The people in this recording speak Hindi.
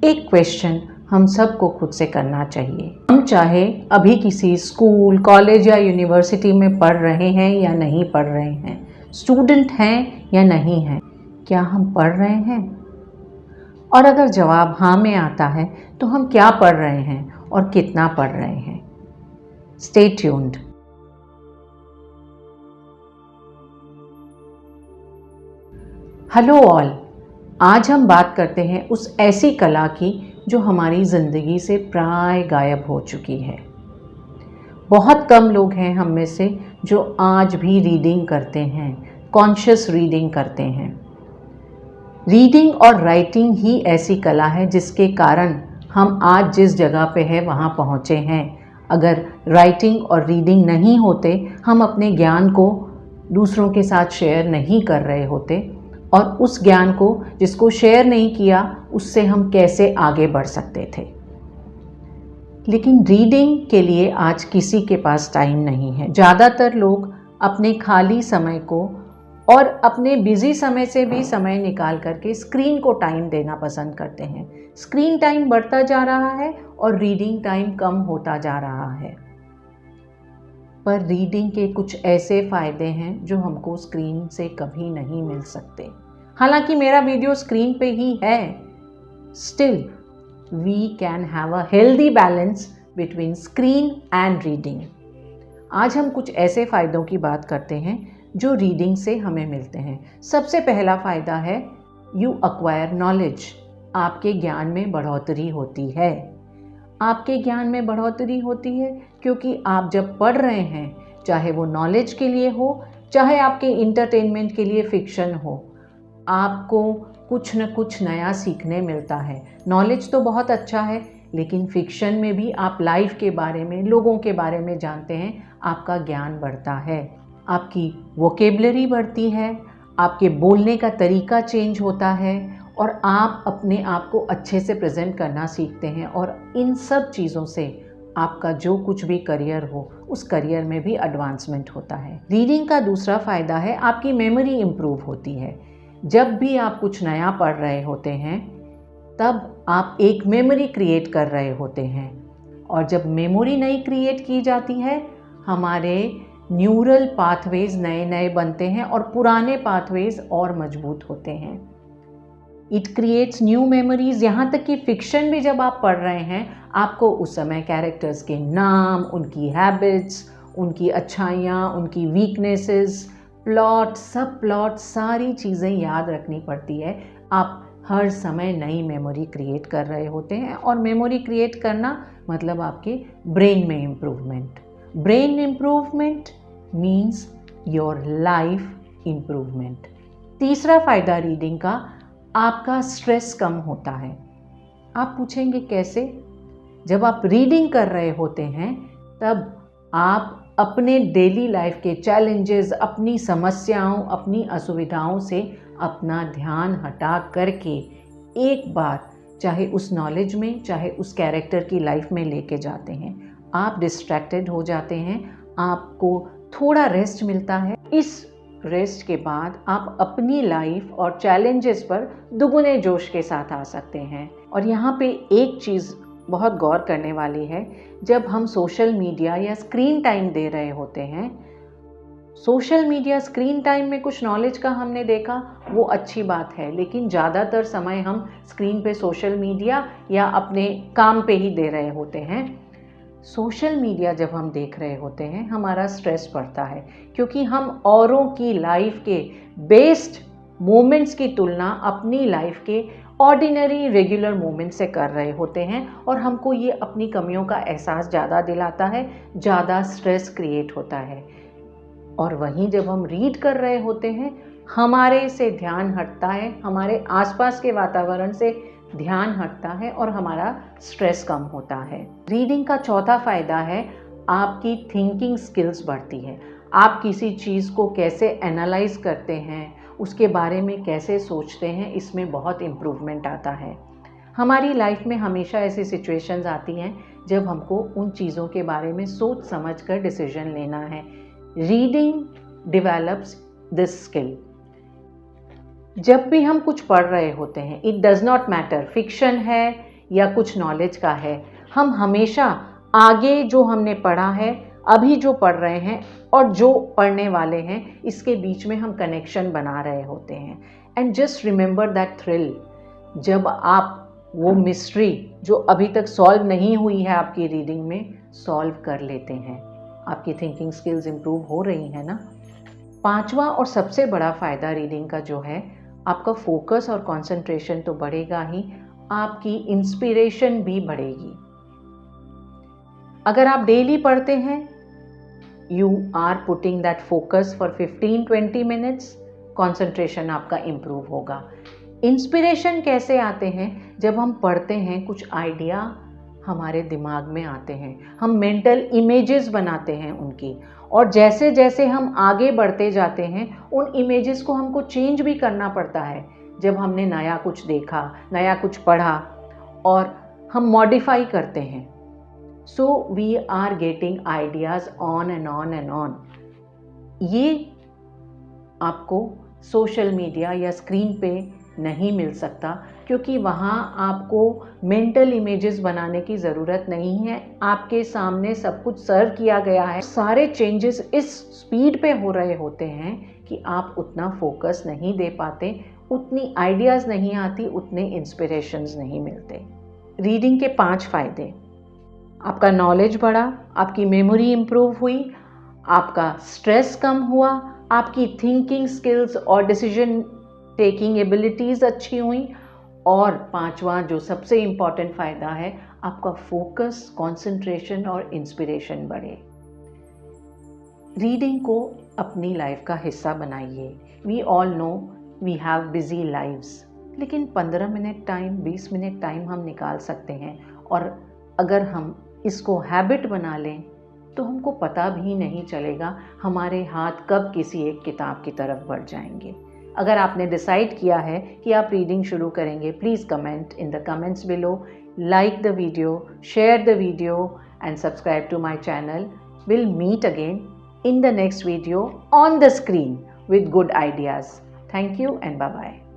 एक क्वेश्चन हम सबको खुद से करना चाहिए। हम चाहे अभी किसी स्कूल, कॉलेज या यूनिवर्सिटी में पढ़ रहे हैं या नहीं पढ़ रहे हैं, स्टूडेंट हैं या नहीं हैं, क्या हम पढ़ रहे हैं? और अगर जवाब हाँ में आता है तो हम क्या पढ़ रहे हैं और कितना पढ़ रहे हैं? Stay tuned. हेलो ऑल, आज हम बात करते हैं उस ऐसी कला की जो हमारी ज़िंदगी से प्राय गायब हो चुकी है। बहुत कम लोग हैं हम में से जो आज भी रीडिंग करते हैं, कॉन्शियस रीडिंग करते हैं। रीडिंग और राइटिंग ही ऐसी कला है जिसके कारण हम आज जिस जगह पे है वहाँ पहुँचे हैं। अगर राइटिंग और रीडिंग नहीं होते, हम अपने ज्ञान को दूसरों के साथ शेयर नहीं कर रहे होते, और उस ज्ञान को जिसको शेयर नहीं किया उससे हम कैसे आगे बढ़ सकते थे। लेकिन रीडिंग के लिए आज किसी के पास टाइम नहीं है। ज़्यादातर लोग अपने खाली समय को और अपने बिजी समय से भी समय निकाल करके स्क्रीन को टाइम देना पसंद करते हैं। स्क्रीन टाइम बढ़ता जा रहा है और रीडिंग टाइम कम होता जा रहा है। पर रीडिंग के कुछ ऐसे फ़ायदे हैं जो हमको स्क्रीन से कभी नहीं मिल सकते। हालांकि मेरा वीडियो स्क्रीन पे ही है, still we can have a healthy balance between screen and reading. आज हम कुछ ऐसे फ़ायदों की बात करते हैं जो रीडिंग से हमें मिलते हैं। सबसे पहला फ़ायदा है यू एक्वायर नॉलेज। आपके ज्ञान में बढ़ोतरी होती है। आपके ज्ञान में बढ़ोतरी होती है क्योंकि आप जब पढ़ रहे हैं, चाहे वो नॉलेज के लिए हो, चाहे आपके इंटरटेनमेंट के लिए फिक्शन हो, आपको कुछ न कुछ नया सीखने मिलता है। नॉलेज तो बहुत अच्छा है, लेकिन फिक्शन में भी आप लाइफ के बारे में, लोगों के बारे में जानते हैं, आपका ज्ञान बढ़ता है, आपकी वोकेबलरी बढ़ती है, आपके बोलने का तरीका चेंज होता है और आप अपने आप को अच्छे से प्रेजेंट करना सीखते हैं। और इन सब चीज़ों से आपका जो कुछ भी करियर हो, उस करियर में भी एडवांसमेंट होता है। रीडिंग का दूसरा फ़ायदा है आपकी मेमोरी इम्प्रूव होती है। जब भी आप कुछ नया पढ़ रहे होते हैं, तब आप एक मेमोरी क्रिएट कर रहे होते हैं, और जब मेमोरी नई क्रिएट की जाती है, हमारे न्यूरल पाथवेज नए नए बनते हैं और पुराने पाथवेज और मजबूत होते हैं। It creates new memories. यहाँ तक कि फिक्शन भी जब आप पढ़ रहे हैं, आपको उस समय कैरेक्टर्स के नाम, उनकी हैबिट्स, उनकी अच्छाइयाँ, उनकी वीकनेसेस, प्लॉट, सब प्लॉट, सारी चीज़ें याद रखनी पड़ती है। आप हर समय नई मेमोरी क्रिएट कर रहे होते हैं, और मेमोरी क्रिएट करना मतलब आपके ब्रेन में improvement. Brain improvement means your life improvement. तीसरा फ़ायदा रीडिंग का, आपका स्ट्रेस कम होता है। आप पूछेंगे कैसे? जब आप रीडिंग कर रहे होते हैं, तब आप अपने डेली लाइफ के चैलेंजेस, अपनी समस्याओं, अपनी असुविधाओं से अपना ध्यान हटा करके एक बार चाहे उस नॉलेज में, चाहे उस कैरेक्टर की लाइफ में लेके जाते हैं। आप डिस्ट्रैक्टेड हो जाते हैं, आपको थोड़ा रेस्ट मिलता है। इस रेस्ट के बाद आप अपनी लाइफ और चैलेंजेस पर दुगने जोश के साथ आ सकते हैं। और यहाँ पे एक चीज़ बहुत गौर करने वाली है, जब हम सोशल मीडिया या स्क्रीन टाइम दे रहे होते हैं, सोशल मीडिया, स्क्रीन टाइम में कुछ नॉलेज का हमने देखा, वो अच्छी बात है, लेकिन ज़्यादातर समय हम स्क्रीन पे सोशल मीडिया या अपने काम पे ही दे रहे होते हैं। सोशल मीडिया जब हम देख रहे होते हैं, हमारा स्ट्रेस बढ़ता है, क्योंकि हम औरों की लाइफ के बेस्ट मोमेंट्स की तुलना अपनी लाइफ के ऑर्डिनरी रेगुलर मोमेंट से कर रहे होते हैं, और हमको ये अपनी कमियों का एहसास ज़्यादा दिलाता है, ज़्यादा स्ट्रेस क्रिएट होता है। और वहीं जब हम रीड कर रहे होते हैं, हमारे से ध्यान हटता है, हमारे आसपास के वातावरण से ध्यान हटता है और हमारा स्ट्रेस कम होता है। रीडिंग का चौथा फ़ायदा है आपकी थिंकिंग स्किल्स बढ़ती है। आप किसी चीज़ को कैसे एनालाइज करते हैं, उसके बारे में कैसे सोचते हैं, इसमें बहुत इम्प्रूवमेंट आता है। हमारी लाइफ में हमेशा ऐसी सिचुएशंस आती हैं जब हमको उन चीज़ों के बारे में सोच समझ कर डिसीजन लेना है। Reading develops this skill. जब भी हम कुछ पढ़ रहे होते हैं, it does not matter fiction है या कुछ नॉलेज का है, हम हमेशा आगे जो हमने पढ़ा है, अभी जो पढ़ रहे हैं और जो पढ़ने वाले हैं, इसके बीच में हम कनेक्शन बना रहे होते हैं। And just remember that thrill, जब आप वो मिस्ट्री जो अभी तक सॉल्व नहीं हुई है आपकी रीडिंग में, सॉल्व कर लेते हैं, आपकी थिंकिंग स्किल्स इम्प्रूव हो रही है ना। पांचवा और सबसे बड़ा फ़ायदा रीडिंग का जो है, आपका फोकस और कंसंट्रेशन तो बढ़ेगा ही, आपकी इंस्पिरेशन भी बढ़ेगी। अगर आप डेली पढ़ते हैं, you are putting that focus for 15-20 minutes, concentration आपका इम्प्रूव होगा। इंस्पिरेशन कैसे आते हैं? जब हम पढ़ते हैं, कुछ आइडिया हमारे दिमाग में आते हैं, हम मेंटल इमेजेस बनाते हैं उनकी, और जैसे जैसे हम आगे बढ़ते जाते हैं, उन इमेजेस को हमको चेंज भी करना पड़ता है। जब हमने नया कुछ देखा, नया कुछ पढ़ा, और हम मॉडिफाई करते हैं। So we are getting ideas on and on and on. ये आपको सोशल मीडिया या स्क्रीन पे नहीं मिल सकता, क्योंकि वहाँ आपको मेंटल इमेजेस बनाने की ज़रूरत नहीं है। आपके सामने सब कुछ सर्व किया गया है। सारे चेंजेस इस स्पीड पे हो रहे होते हैं कि आप उतना फोकस नहीं दे पाते, उतनी आइडियाज़ नहीं आती, उतने इंस्पिरेशंस नहीं मिलते। रीडिंग के 5 फ़ायदे: आपका नॉलेज बढ़ा, आपकी मेमोरी इम्प्रूव हुई, आपका स्ट्रेस कम हुआ, आपकी थिंकिंग स्किल्स और डिसीजन टेकिंग एबिलिटीज़ अच्छी हुई, और पांचवा जो सबसे इम्पॉर्टेंट फ़ायदा है, आपका फोकस, कंसंट्रेशन और इंस्पिरेशन बढ़े। रीडिंग को अपनी लाइफ का हिस्सा बनाइए। We all know we have busy lives, लेकिन 15 मिनट टाइम, 20 मिनट टाइम हम निकाल सकते हैं, और अगर हम इसको हैबिट बना लें तो हमको पता भी नहीं चलेगा हमारे हाथ कब किसी एक किताब की तरफ बढ़ जाएंगे। अगर आपने डिसाइड किया है कि आप रीडिंग शुरू करेंगे, please comment in the comments below, like the video, share the video and subscribe to my channel. We'll meet again in the next video on the screen with good ideas. Thank you and bye-bye.